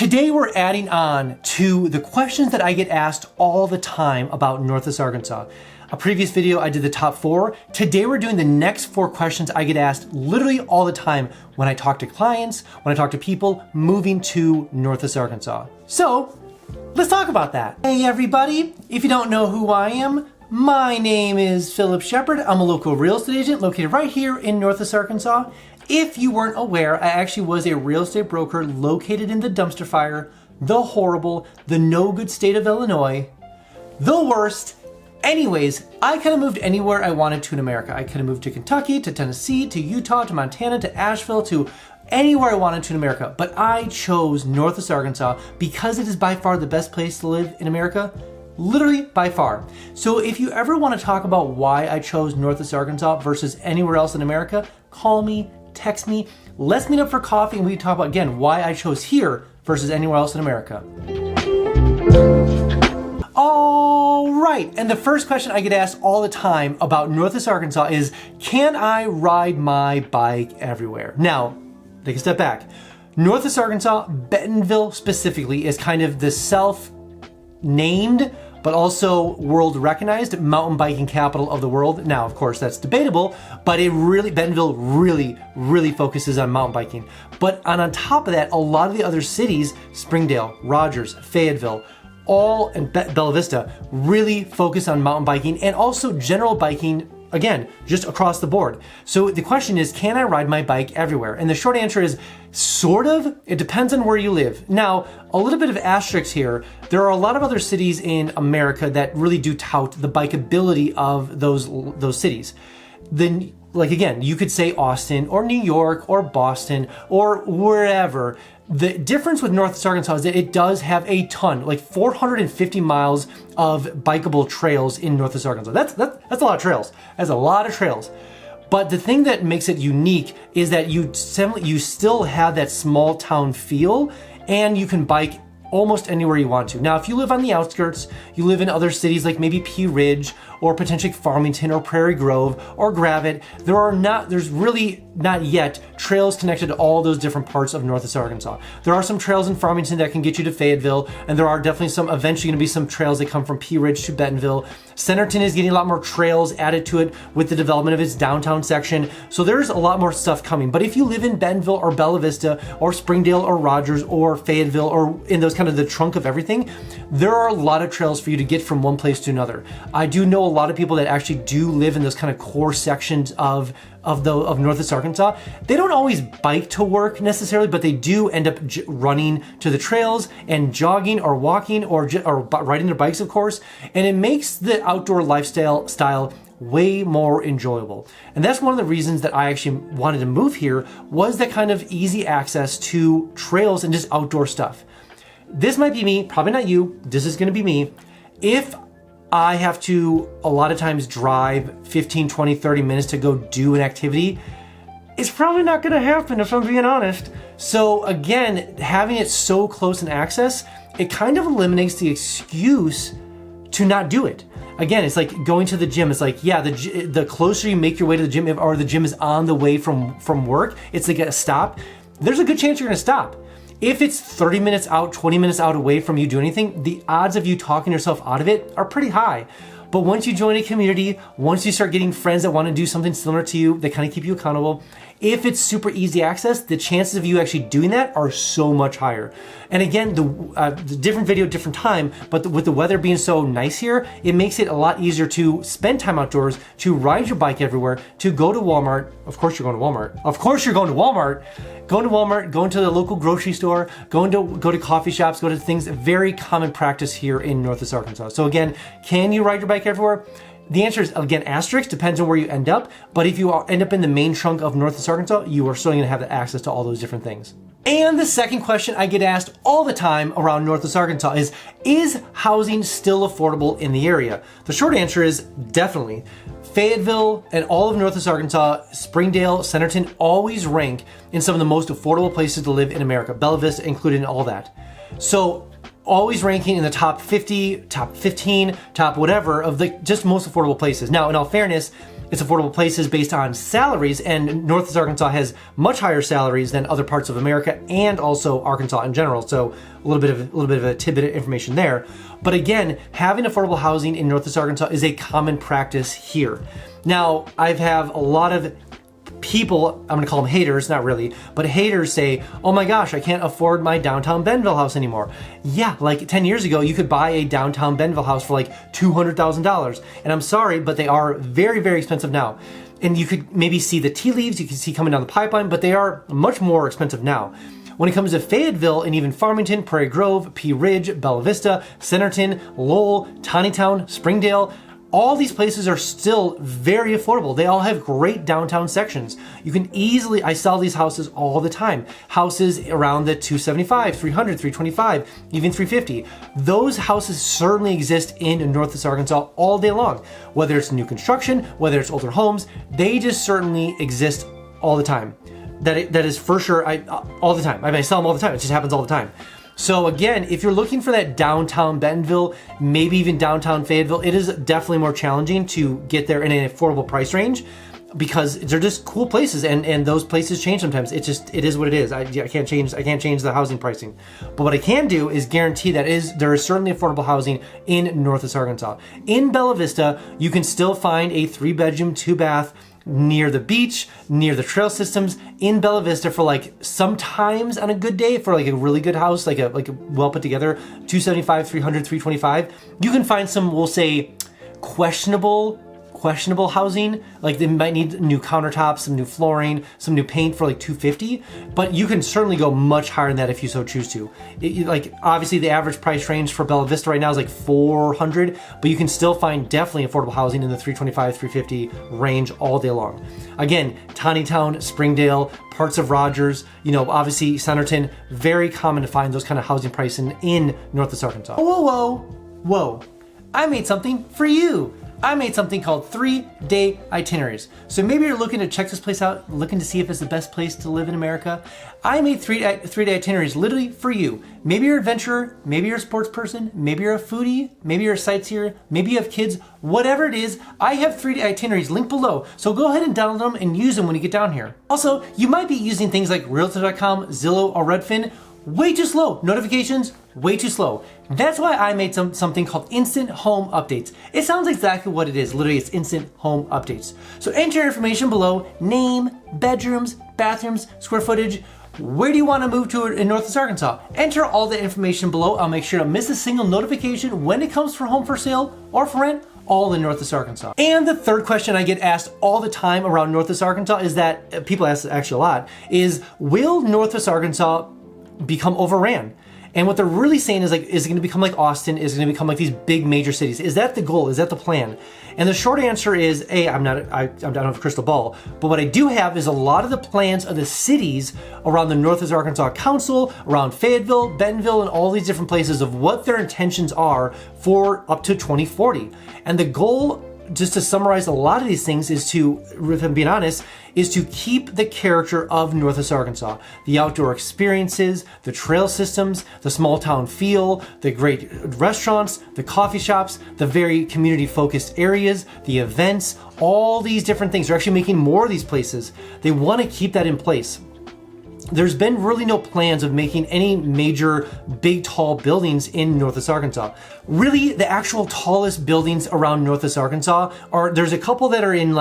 Today we're adding on to the questions that I get asked all the time about Northwest Arkansas. A previous video I did the top 4. Today we're doing the next 4 questions I get asked literally all the time when I talk to clients, when I talk to people moving to Northwest Arkansas. So let's talk about that. Hey everybody, if you don't know who I am, my name is Phillip Shepard. I'm a local real estate agent located right here in Northwest Arkansas. If you weren't aware, I actually was a real estate broker located in the dumpster fire, the horrible, the no good state of Illinois, the worst. Anyways, I could have moved anywhere I wanted to in America. I could have moved to Kentucky, to Tennessee, to Utah, to Montana, to Asheville, to anywhere I wanted to in America. But I chose Northwest Arkansas because it is by far the best place to live in America. Literally by far. So if you ever want to talk about why I chose Northwest Arkansas versus anywhere else in America, call me, text me, let's meet up for coffee and we can talk about, again, why I chose here versus anywhere else in America. All right, and the first question I get asked all the time about Northwest Arkansas is, can I ride my bike everywhere? Now, take a step back. Northwest Arkansas, Bentonville specifically, is kind of the self-named but also world recognized mountain biking capital of the world. Now, of course, that's debatable, but Bentonville really focuses on mountain biking. But on top of that, a lot of the other cities, Springdale, Rogers, Fayetteville, and Bella Vista, really focus on mountain biking and also general biking, again, just across the board. So the question is, can I ride my bike everywhere? And the short answer is, sort of. It depends on where you live. Now, a little bit of asterisk here. There are a lot of other cities in America that really do tout the bikeability of those cities. Then, like again, you could say Austin or New York or Boston or wherever. The difference with Northwest Arkansas is that it does have a ton, like 450 miles of bikeable trails in Northwest Arkansas. That's a lot of trails. That's a lot of trails. But the thing that makes it unique is that you still have that small town feel and you can bike almost anywhere you want to. Now, if you live on the outskirts, you live in other cities like maybe Pea Ridge or potentially Farmington or Prairie Grove or Gravette, there's really not yet trails connected to all those different parts of Northwest Arkansas. There are some trails in Farmington that can get you to Fayetteville, and there are definitely eventually gonna be some trails that come from Pea Ridge to Bentonville. Centerton is getting a lot more trails added to it with the development of its downtown section. So there's a lot more stuff coming. But if you live in Bentonville or Bella Vista or Springdale or Rogers or Fayetteville or in those kind of the trunk of everything, there are a lot of trails for you to get from one place to another. I do know a lot of people that actually do live in those kind of core sections of Northwest Arkansas. They don't always bike to work necessarily, but they do end up running to the trails and jogging or walking or riding their bikes, of course. And it makes the outdoor lifestyle way more enjoyable. And that's one of the reasons that I actually wanted to move here, was that kind of easy access to trails and just outdoor stuff. This might be me, probably not you. This is gonna be me. If I have to a lot of times drive 15, 20, 30 minutes to go do an activity, it's probably not gonna happen if I'm being honest. So again, having it so close in access, it kind of eliminates the excuse to not do it. Again, it's like going to the gym. It's like, yeah, the closer you make your way to the gym, or the gym is on the way from work, it's like a stop, there's a good chance you're gonna stop. If it's 30 minutes out, 20 minutes out away from you doing anything, the odds of you talking yourself out of it are pretty high. But once you join a community, once you start getting friends that want to do something similar to you, they kind of keep you accountable. If it's super easy access, the chances of you actually doing that are so much higher. And again, the different video, different time, but with the weather being so nice here, it makes it a lot easier to spend time outdoors, to ride your bike everywhere, to go to Walmart. Of course you're going to Walmart. Of course you're going to Walmart. Going to Walmart, going to the local grocery store, go to coffee shops, go to things, very common practice here in Northwest Arkansas. So again, can you ride your bike everywhere? The answer is, again, asterisk, depends on where you end up. But if you end up in the main trunk of Northwest Arkansas, you are still gonna have the access to all those different things. And the second question I get asked all the time around Northwest Arkansas is housing still affordable in the area? The short answer is definitely. Fayetteville and all of Northwest Arkansas, Springdale, Centerton always rank in some of the most affordable places to live in America, Bella Vista included in all that. So always ranking in the top 50, top 15, top whatever of the just most affordable places. Now, in all fairness, it's affordable places based on salaries, and Northwest Arkansas has much higher salaries than other parts of America and also Arkansas in general. So a little bit of a tidbit of information there. But again, having affordable housing in Northwest Arkansas is a common practice here. Now, I have a lot of people, I'm gonna call them haters, not really, but haters say, oh my gosh, I can't afford my downtown Bentonville house anymore. Yeah, like 10 years ago, you could buy a downtown Bentonville house for like $200,000. And I'm sorry, but they are very, very expensive now. And you could maybe see the tea leaves, you can see coming down the pipeline, but they are much more expensive now. When it comes to Fayetteville and even Farmington, Prairie Grove, Pea Ridge, Bella Vista, Centerton, Lowell, Tawnytown, Springdale, all these places are still very affordable. They all have great downtown sections. You can easily, I sell these houses all the time. Houses around the 275, 300, 325, even 350. Those houses certainly exist in Northwest Arkansas all day long. Whether it's new construction, whether it's older homes, they just certainly exist all the time. That is for sure, all the time. I mean, I sell them all the time. It just happens all the time. So again, if you're looking for that downtown Bentonville, maybe even downtown Fayetteville, it is definitely more challenging to get there in an affordable price range because they're just cool places, and those places change sometimes. It is what it is. I can't change the housing pricing. But what I can do is guarantee that there is certainly affordable housing in Northwest Arkansas. In Bella Vista, you can still find a 3-bedroom, 2-bath near the beach, near the trail systems in Bella Vista for like sometimes on a good day for like a really good house, like a well put together, 275, 300, 325. You can find some, we'll say, questionable housing. Like they might need new countertops, some new flooring, some new paint for like 250, but you can certainly go much higher than that if you so choose to. Like obviously the average price range for Bella Vista right now is like 400, but you can still find definitely affordable housing in the 325, 350 range all day long. Again, Tawnytown, Springdale, parts of Rogers, obviously Centerton, very common to find those kind of housing pricing in Northwest Arkansas. Whoa. I made something for you. I made something called 3-day itineraries. So maybe you're looking to check this place out, looking to see if it's the best place to live in America. I made 3-day itineraries literally for you. Maybe you're an adventurer, maybe you're a sports person, maybe you're a foodie, maybe you're a sightseer, maybe you have kids, whatever it is, I have 3-day itineraries linked below. So go ahead and download them and use them when you get down here. Also, you might be using things like Realtor.com, Zillow, or Redfin. Way too slow. Notifications, way too slow. That's why I made something called Instant Home Updates. It sounds exactly what it is. Literally, it's Instant Home Updates. So enter your information below: name, bedrooms, bathrooms, square footage. Where do you want to move to in Northwest Arkansas? Enter all the information below. I'll make sure to miss a single notification when it comes for home for sale or for rent, all in Northwest Arkansas. And the third question I get asked all the time around Northwest Arkansas is that, people ask actually a lot, is will Northwest Arkansas become overran? And what they're really saying is, like, is it going to become like Austin? Is it going to become like these big major cities? Is that the goal? Is that the plan? And the short answer is, I don't have a crystal ball, but what I do have is a lot of the plans of the cities around the Northwest Arkansas Council, around Fayetteville, Bentonville, and all these different places of what their intentions are for up to 2040. And the goal, just to summarize a lot of these things, is to, if I'm being honest, is to keep the character of Northwest Arkansas. The outdoor experiences, the trail systems, the small town feel, the great restaurants, the coffee shops, the very community focused areas, the events, all these different things. They're actually making more of these places. They want to keep that in place. There's been really no plans of making any major big tall buildings in Northwest Arkansas. Really, the actual tallest buildings around Northwest Arkansas there's a couple that are in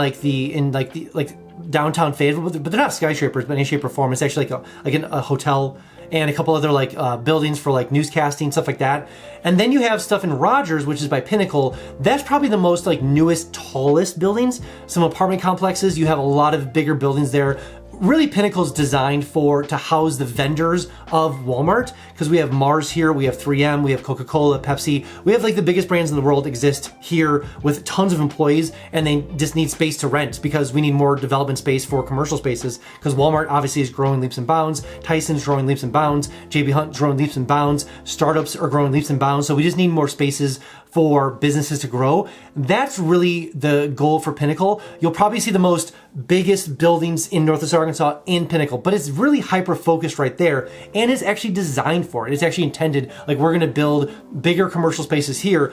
downtown Fayetteville, but they're not skyscrapers by any shape or form. It's actually like a hotel and a couple other buildings for like newscasting, stuff like that. And then you have stuff in Rogers, which is by Pinnacle. That's probably the most newest, tallest buildings. Some apartment complexes, you have a lot of bigger buildings there. Really, Pinnacle's designed to house the vendors of Walmart, because we have Mars here, we have 3M, we have Coca-Cola, Pepsi. We have the biggest brands in the world exist here with tons of employees, and they just need space to rent because we need more development space for commercial spaces, because Walmart obviously is growing leaps and bounds, Tyson's growing leaps and bounds, JB Hunt's growing leaps and bounds, startups are growing leaps and bounds, so we just need more spaces for businesses to grow. That's really the goal for Pinnacle. You'll probably see the biggest buildings in Northwest Arkansas in Pinnacle, but it's really hyper-focused right there, and it's actually designed for it. It's actually intended, we're gonna build bigger commercial spaces here.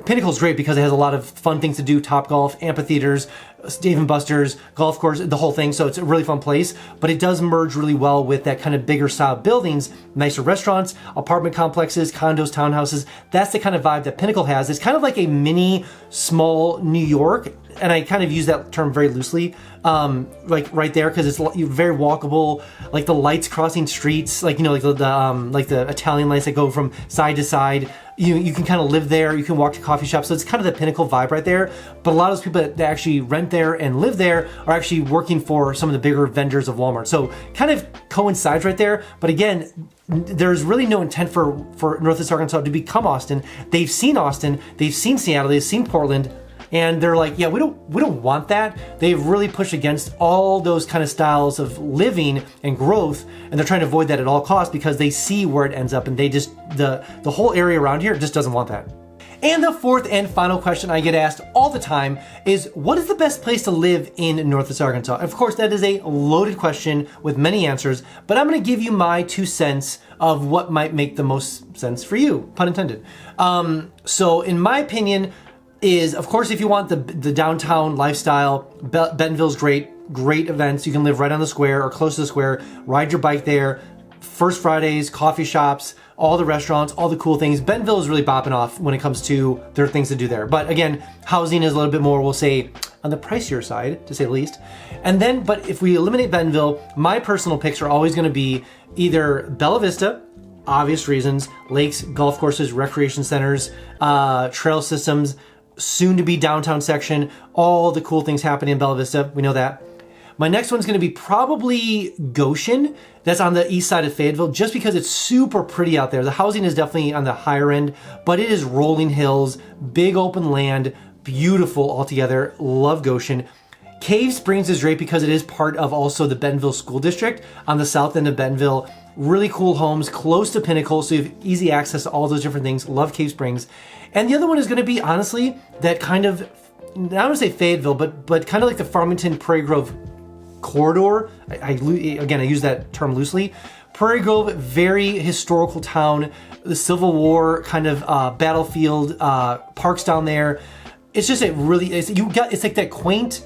Pinnacle's great because it has a lot of fun things to do: Topgolf, amphitheaters, Dave & Buster's, golf course, the whole thing. So it's a really fun place, but it does merge really well with that kind of bigger style buildings, nicer restaurants, apartment complexes, condos, townhouses. That's the kind of vibe that Pinnacle has. It's kind of like a mini, small New York. And I kind of use that term very loosely, like right there, because it's very walkable, like the lights crossing streets, like, you know, like the Italian lights that go from side to side. You can kind of live there, you can walk to coffee shops, so it's kind of the Pinnacle vibe right there. But a lot of those people that actually rent there and live there are actually working for some of the bigger vendors of Walmart. So kind of coincides right there. But again, there's really no intent for Northwest Arkansas to become Austin. They've seen Seattle, they've seen Portland, and they're like, yeah, we don't want that. They've really pushed against all those kind of styles of living and growth, and they're trying to avoid that at all costs because they see where it ends up, and they just, the whole area around here just doesn't want that. And the fourth and final question I get asked all the time is, what is the best place to live in Northwest Arkansas? Of course, that is a loaded question with many answers, but I'm gonna give you my 2 cents of what might make the most sense for you, pun intended. So in my opinion, is, of course, if you want the downtown lifestyle, Bentonville's great events. You can live right on the square or close to the square, ride your bike there, First Fridays, coffee shops, all the restaurants, all the cool things. Bentonville is really bopping off when it comes to their things to do there. But again, housing is a little bit more, we'll say, on the pricier side, to say the least. And then, but if we eliminate Bentonville, my personal picks are always gonna be either Bella Vista, obvious reasons, lakes, golf courses, recreation centers, trail systems, soon to be downtown section, all the cool things happening in Bella Vista, we know that. My next one's gonna be probably Goshen. That's on the east side of Fayetteville, just because it's super pretty out there. The housing is definitely on the higher end, but it is rolling hills, big open land, beautiful altogether. Love Goshen. Cave Springs is great because it is part of also the Bentonville School District on the south end of Bentonville. Really cool homes, close to Pinnacle, so you have easy access to all those different things. Love Cave Springs. And the other one is gonna be, honestly, that kind of, I don't wanna say Fayetteville, but kind of like the Farmington Prairie Grove corridor. Again, I use that term loosely. Prairie Grove, very historical town, the Civil War kind of battlefield, parks down there. It's just it's like that quaint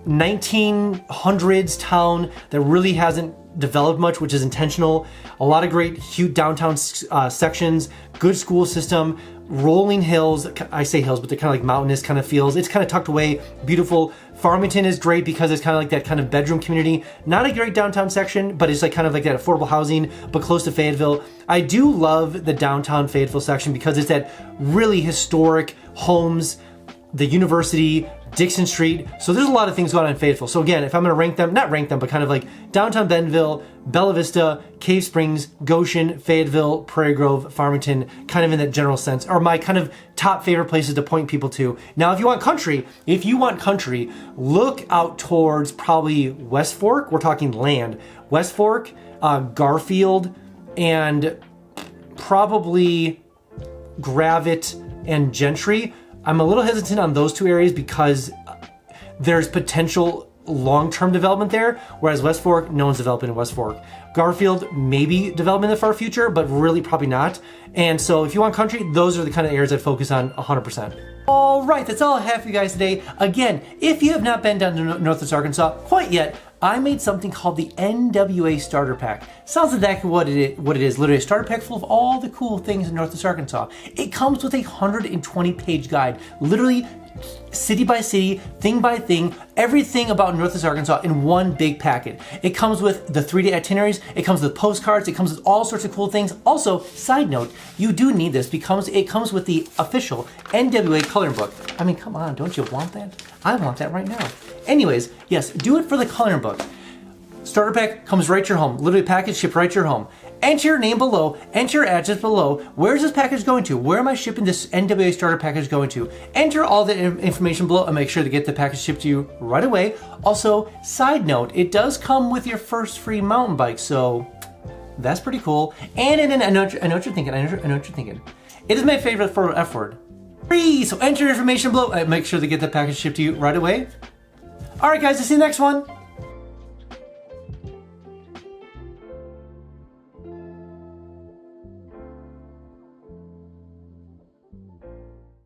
1900s town that really hasn't developed much, which is intentional. A lot of great, huge downtown sections, good school system, rolling hills. I say hills, but they're kind of like mountainous kind of feels. It's kind of tucked away, beautiful. Farmington is great because it's kind of like that kind of bedroom community. Not a great downtown section, but it's like kind of like that affordable housing, but close to Fayetteville. I do love the downtown Fayetteville section because it's that really historic homes, the university, Dixon Street. So there's a lot of things going on in Fayetteville. So again, if I'm gonna rank them, not rank them, but kind of like downtown Bentonville, Bella Vista, Cave Springs, Goshen, Fayetteville, Prairie Grove, Farmington, kind of in that general sense, are my kind of top favorite places to point people to. Now, if you want country, look out towards probably West Fork. We're talking land. West Fork, Garfield, and probably Gravette and Gentry. I'm a little hesitant on those 2 areas because there's potential long-term development there, whereas West Fork, no one's developing in West Fork. Garfield, maybe development in the far future, but really probably not. And so if you want country, those are the kind of areas I'd focus on 100%. All right, that's all I have for you guys today. Again, if you have not been down to Northwest Arkansas quite yet, I made something called the NWA Starter Pack. Sounds exactly what it is, literally a starter pack full of all the cool things in Northwest Arkansas. It comes with a 120-page guide, literally city by city, thing by thing, everything about Northwest Arkansas in one big packet. It comes with the 3-day itineraries, it comes with postcards, it comes with all sorts of cool things. Also, side note, you do need this because it comes with the official NWA coloring book. I mean, come on, don't you want that? I want that right now. Anyways, yes, do it for the coloring book. Starter pack comes right to your home, literally package shipped right to your home. Enter your name below, enter your address below. Where's this package going to? Where am I shipping this NWA starter package going to? Enter all the information below and make sure to get the package shipped to you right away. Also, side note, it does come with your first free mountain bike, so that's pretty cool. And I know what you're thinking, It is my favorite for F word. Free, so enter your information below and make sure to get the package shipped to you right away. All right, guys, I'll see you next one.